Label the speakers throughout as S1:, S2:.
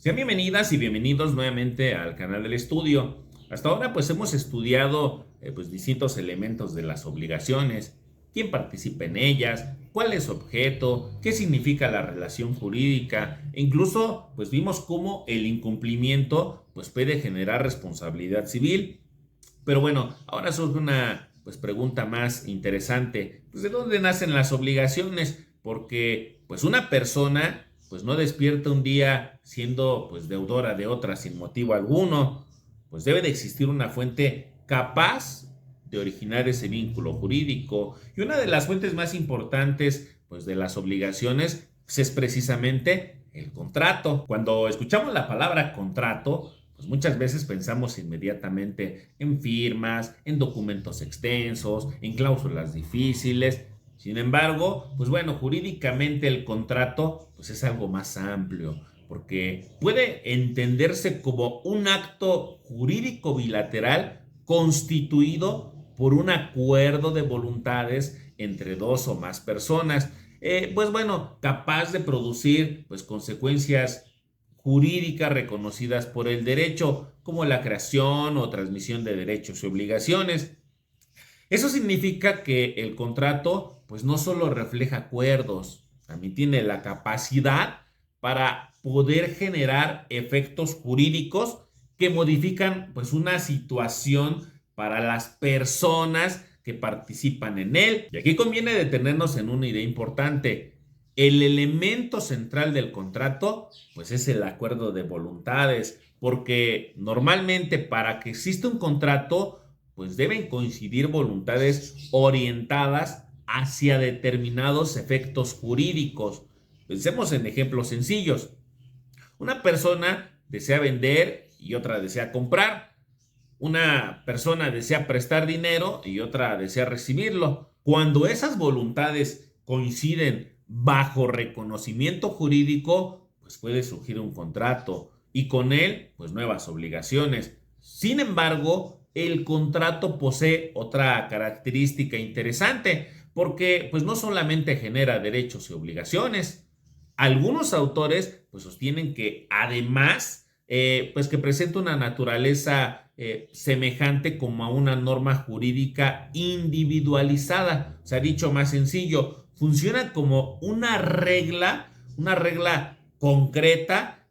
S1: Sean bienvenidas y bienvenidos nuevamente al canal del estudio. Hasta ahora pues hemos estudiado distintos elementos de las obligaciones, quién participa en ellas, cuál es su objeto, qué significa la relación jurídica e incluso pues vimos cómo el incumplimiento pues puede generar responsabilidad civil. Pero bueno, ahora surge una pregunta más interesante. Pues, ¿de dónde nacen las obligaciones? Porque pues una persona pues no despierta un día siendo pues deudora de otra sin motivo alguno. Pues debe de existir una fuente capaz de originar ese vínculo jurídico. Y una de las fuentes más importantes pues de las obligaciones pues, es precisamente el contrato. Cuando escuchamos la palabra contrato, pues muchas veces pensamos inmediatamente en firmas, en documentos extensos, en cláusulas difíciles. Sin embargo, pues bueno, jurídicamente el contrato pues es algo más amplio, porque puede entenderse como un acto jurídico bilateral constituido por un acuerdo de voluntades entre dos o más personas, pues bueno, capaz de producir pues consecuencias jurídicas reconocidas por el derecho, como la creación o transmisión de derechos y obligaciones. Eso significa que el contrato pues no solo refleja acuerdos, también tiene la capacidad para poder generar efectos jurídicos que modifican pues una situación para las personas que participan en él. Y aquí conviene detenernos en una idea importante. El elemento central del contrato pues es el acuerdo de voluntades, porque normalmente para que exista un contrato pues deben coincidir voluntades orientadas hacia determinados efectos jurídicos. Pensemos en ejemplos sencillos. Una persona desea vender y otra desea comprar. Una persona desea prestar dinero y otra desea recibirlo. Cuando esas voluntades coinciden bajo reconocimiento jurídico, pues puede surgir un contrato y con él, pues nuevas obligaciones. Sin embargo, el contrato posee otra característica interesante, porque pues no solamente genera derechos y obligaciones. Algunos autores pues sostienen que además pues que presenta una naturaleza semejante como a una norma jurídica individualizada. O sea, dicho más sencillo, funciona como una regla concreta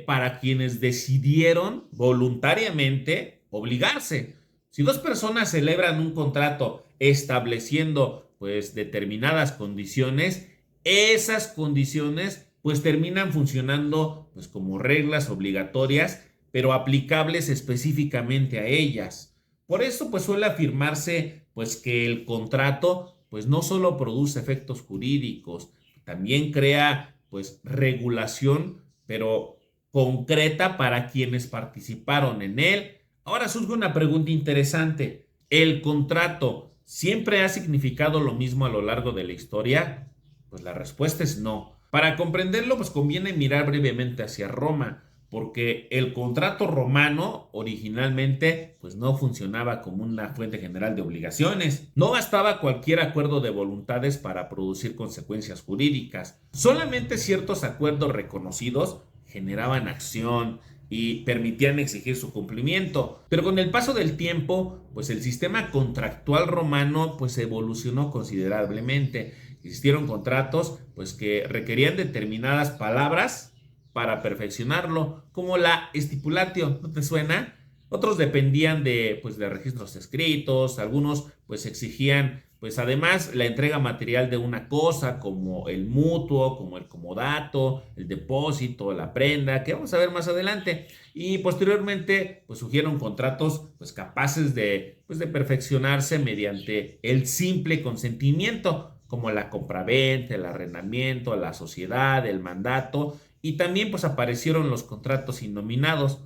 S1: para quienes decidieron voluntariamente obligarse. Si dos personas celebran un contrato estableciendo pues determinadas condiciones, esas condiciones pues terminan funcionando pues como reglas obligatorias, pero aplicables específicamente a ellas. Por eso pues suele afirmarse pues que el contrato pues no solo produce efectos jurídicos, también crea pues regulación, pero concreta para quienes participaron en él. Ahora surge una pregunta interesante. ¿El contrato siempre ha significado lo mismo a lo largo de la historia? Pues la respuesta es no. Para comprenderlo, pues conviene mirar brevemente hacia Roma, porque el contrato romano originalmente pues no funcionaba como una fuente general de obligaciones. No bastaba cualquier acuerdo de voluntades para producir consecuencias jurídicas. Solamente ciertos acuerdos reconocidos generaban acción y permitían exigir su cumplimiento. Pero con el paso del tiempo, pues el sistema contractual romano pues evolucionó considerablemente. Existieron contratos pues que requerían determinadas palabras para perfeccionarlo, como la stipulatio, ¿no te suena? Otros dependían de registros escritos, algunos pues exigían pues además la entrega material de una cosa como el mutuo, como el comodato, el depósito, la prenda, que vamos a ver más adelante. Y posteriormente pues surgieron contratos pues capaces de perfeccionarse mediante el simple consentimiento, como la compraventa, el arrendamiento, la sociedad, el mandato, y también pues aparecieron los contratos innominados,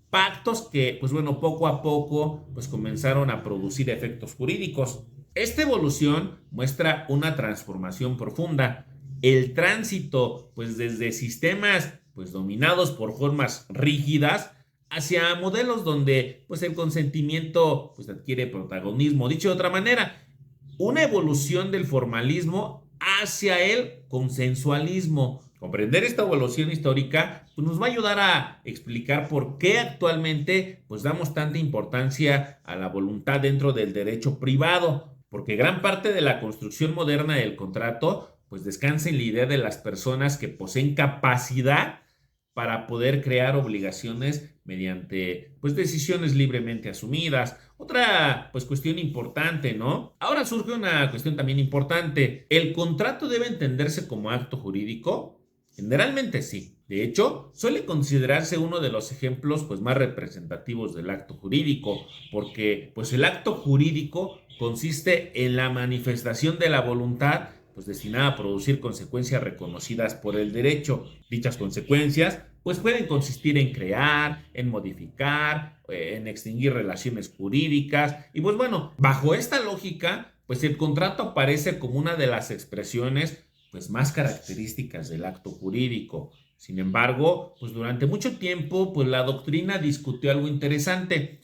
S1: pactos que pues bueno, poco a poco pues comenzaron a producir efectos jurídicos. Esta evolución muestra una transformación profunda. El tránsito pues desde sistemas pues dominados por formas rígidas hacia modelos donde pues el consentimiento pues adquiere protagonismo. Dicho de otra manera, una evolución del formalismo hacia el consensualismo. Comprender esta evolución histórica pues nos va a ayudar a explicar por qué actualmente pues damos tanta importancia a la voluntad dentro del derecho privado, porque gran parte de la construcción moderna del contrato pues descansa en la idea de las personas que poseen capacidad para poder crear obligaciones mediante pues decisiones libremente asumidas. Otra pues cuestión importante, ¿no? Ahora surge una cuestión también importante. ¿El contrato debe entenderse como acto jurídico? Generalmente sí. De hecho, suele considerarse uno de los ejemplos pues más representativos del acto jurídico, porque pues el acto jurídico consiste en la manifestación de la voluntad pues destinada a producir consecuencias reconocidas por el derecho. Dichas consecuencias pues pueden consistir en crear, en modificar, en extinguir relaciones jurídicas y pues bueno, bajo esta lógica pues el contrato aparece como una de las expresiones pues más características del acto jurídico. Sin embargo, pues durante mucho tiempo pues la doctrina discutió algo interesante.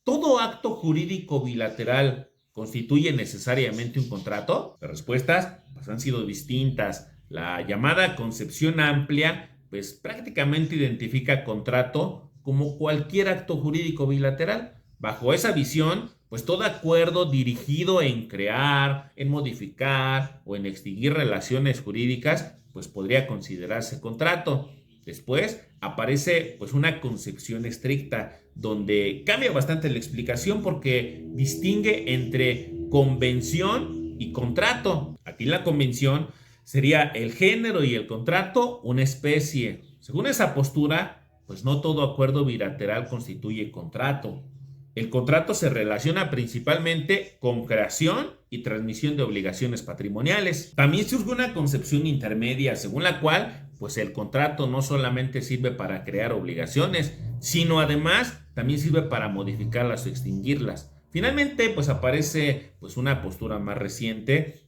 S1: ¿Todo acto jurídico bilateral constituye necesariamente un contrato? Las respuestas pues, han sido distintas. La llamada concepción amplia pues prácticamente identifica contrato como cualquier acto jurídico bilateral. Bajo esa visión, pues todo acuerdo dirigido en crear, en modificar o en extinguir relaciones jurídicas, pues podría considerarse contrato. Después aparece pues una concepción estricta donde cambia bastante la explicación porque distingue entre convención y contrato. Aquí la convención sería el género y el contrato una especie. Según esa postura, pues no todo acuerdo bilateral constituye contrato. El contrato se relaciona principalmente con creación y transmisión de obligaciones patrimoniales. También surge una concepción intermedia según la cual pues el contrato no solamente sirve para crear obligaciones, sino además también sirve para modificarlas o extinguirlas. Finalmente pues aparece pues una postura más reciente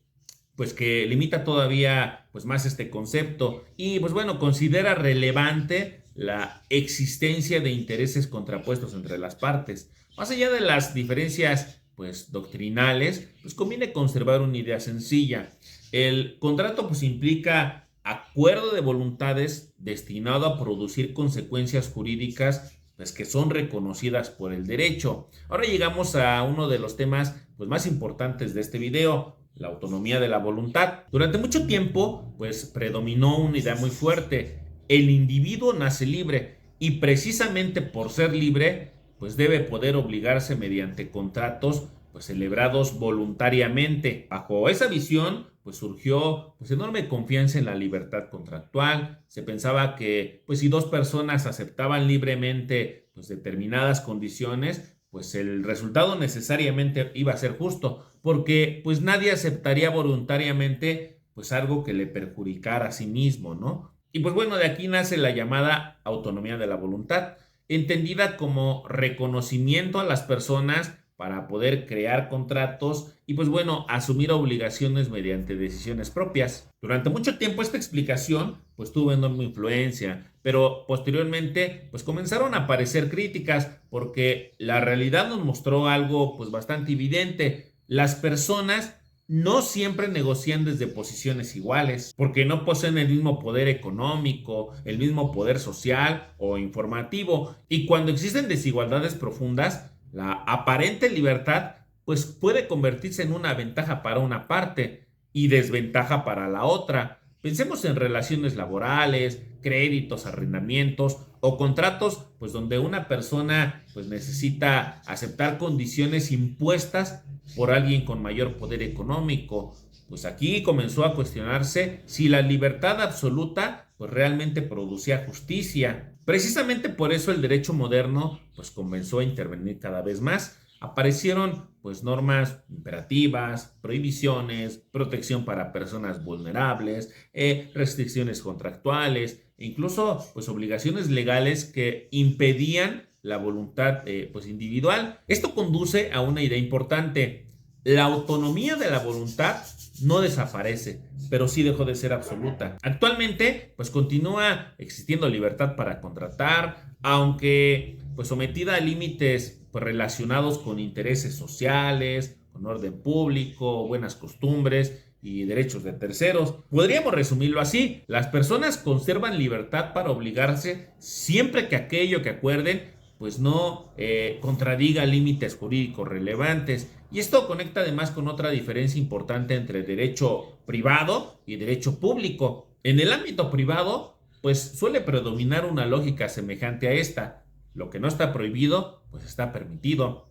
S1: pues que limita todavía pues más este concepto y pues bueno, considera relevante la existencia de intereses contrapuestos entre las partes. Más allá de las diferencias pues doctrinales, pues conviene conservar una idea sencilla. El contrato pues implica acuerdo de voluntades destinado a producir consecuencias jurídicas pues que son reconocidas por el derecho. Ahora llegamos a uno de los temas pues más importantes de este video, la autonomía de la voluntad. Durante mucho tiempo pues predominó una idea muy fuerte: el individuo nace libre y precisamente por ser libre pues debe poder obligarse mediante contratos pues celebrados voluntariamente. Bajo esa visión pues surgió pues enorme confianza en la libertad contractual. Se pensaba que pues si dos personas aceptaban libremente pues determinadas condiciones, pues el resultado necesariamente iba a ser justo, porque pues nadie aceptaría voluntariamente pues algo que le perjudicara a sí mismo, ¿no? Y pues bueno, de aquí nace la llamada autonomía de la voluntad, entendida como reconocimiento a las personas para poder crear contratos y pues bueno, asumir obligaciones mediante decisiones propias. Durante mucho tiempo esta explicación pues tuvo enorme influencia, pero posteriormente pues comenzaron a aparecer críticas porque la realidad nos mostró algo pues bastante evidente. Las personas no siempre negocian desde posiciones iguales, porque no poseen el mismo poder económico, el mismo poder social o informativo, y cuando existen desigualdades profundas, la aparente libertad pues puede convertirse en una ventaja para una parte y desventaja para la otra. Pensemos en relaciones laborales, créditos, arrendamientos o contratos pues donde una persona pues necesita aceptar condiciones impuestas por alguien con mayor poder económico. Pues aquí comenzó a cuestionarse si la libertad absoluta pues realmente producía justicia. Precisamente por eso el derecho moderno pues comenzó a intervenir cada vez más. Aparecieron pues normas imperativas, prohibiciones, protección para personas vulnerables, restricciones contractuales e incluso pues obligaciones legales que impedían la voluntad pues individual. Esto conduce a una idea importante: la autonomía de la voluntad no desaparece, pero sí dejó de ser absoluta. Actualmente, pues continúa existiendo libertad para contratar, aunque pues sometida a límites pues, relacionados con intereses sociales, con orden público, buenas costumbres y derechos de terceros. Podríamos resumirlo así: las personas conservan libertad para obligarse siempre que aquello que acuerden pues no contradiga límites jurídicos relevantes. Y esto conecta además con otra diferencia importante entre derecho privado y derecho público. En el ámbito privado, pues suele predominar una lógica semejante a esta: lo que no está prohibido, pues está permitido.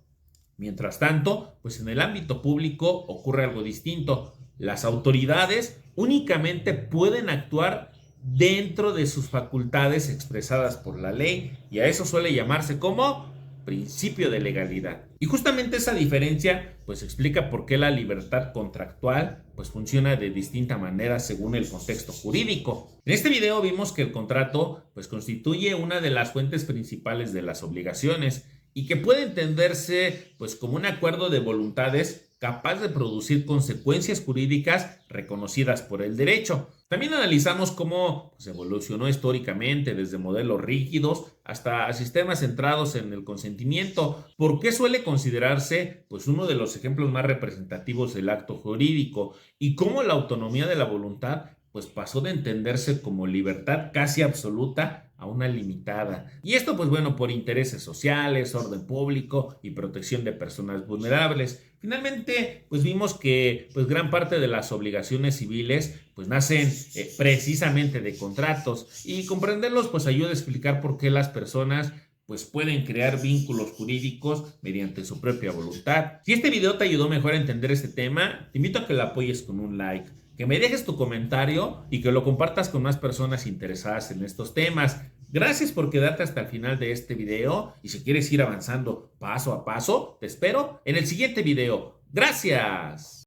S1: Mientras tanto, pues en el ámbito público ocurre algo distinto. Las autoridades únicamente pueden actuar dentro de sus facultades expresadas por la ley, y a eso suele llamarse como principio de legalidad. Y justamente esa diferencia pues explica por qué la libertad contractual pues funciona de distinta manera según el contexto jurídico. En este video vimos que el contrato pues constituye una de las fuentes principales de las obligaciones y que puede entenderse pues como un acuerdo de voluntades capaz de producir consecuencias jurídicas reconocidas por el derecho. También analizamos cómo pues, evolucionó históricamente desde modelos rígidos hasta sistemas centrados en el consentimiento, por qué suele considerarse pues, uno de los ejemplos más representativos del acto jurídico y cómo la autonomía de la voluntad pues pasó de entenderse como libertad casi absoluta a una limitada. Y esto pues bueno, por intereses sociales, orden público y protección de personas vulnerables. Finalmente pues vimos que pues gran parte de las obligaciones civiles pues nacen precisamente de contratos, y comprenderlos pues ayuda a explicar por qué las personas pues pueden crear vínculos jurídicos mediante su propia voluntad. Si este video te ayudó mejor a entender este tema, te invito a que lo apoyes con un like, que me dejes tu comentario y que lo compartas con más personas interesadas en estos temas. Gracias por quedarte hasta el final de este video, y si quieres ir avanzando paso a paso, te espero en el siguiente video. ¡Gracias!